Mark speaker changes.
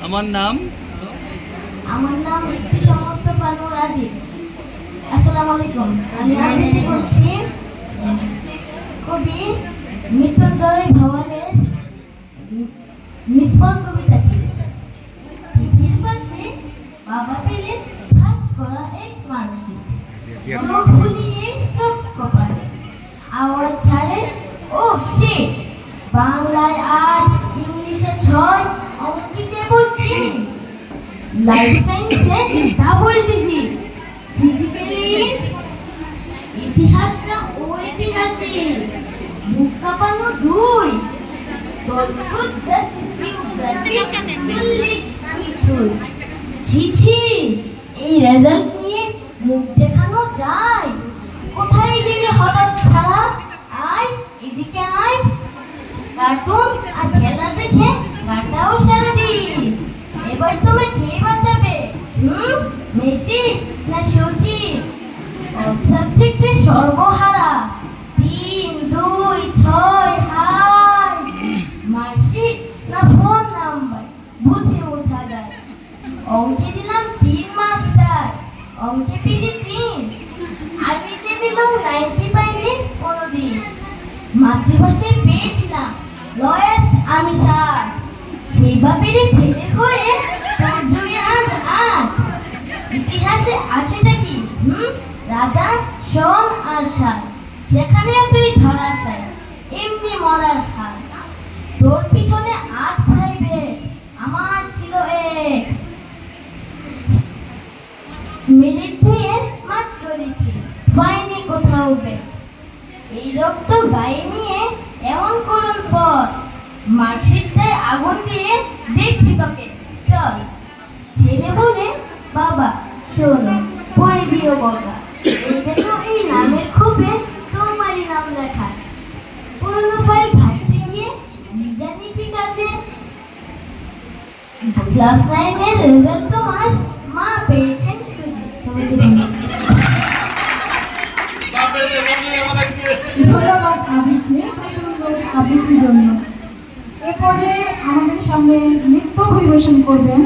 Speaker 1: আমার নাম
Speaker 2: ইতিহাস মোস্তফা নূর আদি। আসসালামু আলাইকুম। আমি আবৃত্তি করছি কবি মৃত্যুঞ্জয় ভাওয়ালের মিসফল কবিতাটি। টিভির পাশে বাবা পেলে ভাঁজ করা এক মানসিক, চোখ বুলিয়ে চোখ কপালে আওয়াজ ছাড়ে ও সে, বাংলায় ৮, ইংলিশে ৬, অঙ্কিতে ৩, লাইফ সায়েন্সে ডাবল ডিগ্রি, ফিজিক্যালি ইতিহাসটা ও ইতিহাসে বুক কাঁপানো ২, দলছুট জাস্ট জিওগ্রাফি ৪০ ছুঁই। ছি ছি, এই রেজাল্ট নিয়ে মুখ দেখানো যায়? কোথায় গেলে হঠাৎ ছাড়া? আয় এদিকে আয়, কার্টুন আর খেলা দেখে কাটাও সারাদিন। এবার তুমি কে বাঁচাবে? মেসি না সচিন? অল সাবজেক্টে সর্বহারা, ৩, ২, ৬, হাই। মার্কশিট না ফোন নাম্বার বুঝে ওঠা যায়। অঙ্কে দিলাম ৩ মাস্টার, অঙ্কে পেলি ৩। আমি যে পেলাম 90 পাইনি কোনোদিন। মাতৃভাষায় পেয়েছিলাম লয়েস্ট আমি ৬০। সেই বাপেরই ছেলে হয়ে তোর যুগে আজ ৮। ইতিহাসে আছেটা কি? রাজা সোম আর সাত, সেখানে তুই ধরাশায় এমনি মরার হাল। তোর পিছনে ৮ প্রাইভেট, আমার ছিল ১। মিনিট দিয়ে মাত করেছি, পাইনি কোথাও বেশ। এই রক্ত গায়ে নিয়ে এমন করুন পথ, মার্কশিটটায় আগুন দিয়ে দেখছি তোকে, চল। ছেলে বলে বাবা শোনো পড়ে দিও বকা, এই দেখো এই নামের খোপে তোমারই নাম লেখা। পুরনো ফাইল ঘাটতে গিয়ে কি জানি কি কাছে, ক্লাস 9-এর রেজাল্ট তোমার মা পেয়েছেন খুঁজে। সবাইকে ধন্যবাদ
Speaker 3: আবৃত্তির জন্য। এরপরে আমাদের সামনে নৃত্য পরিবেশন করবেন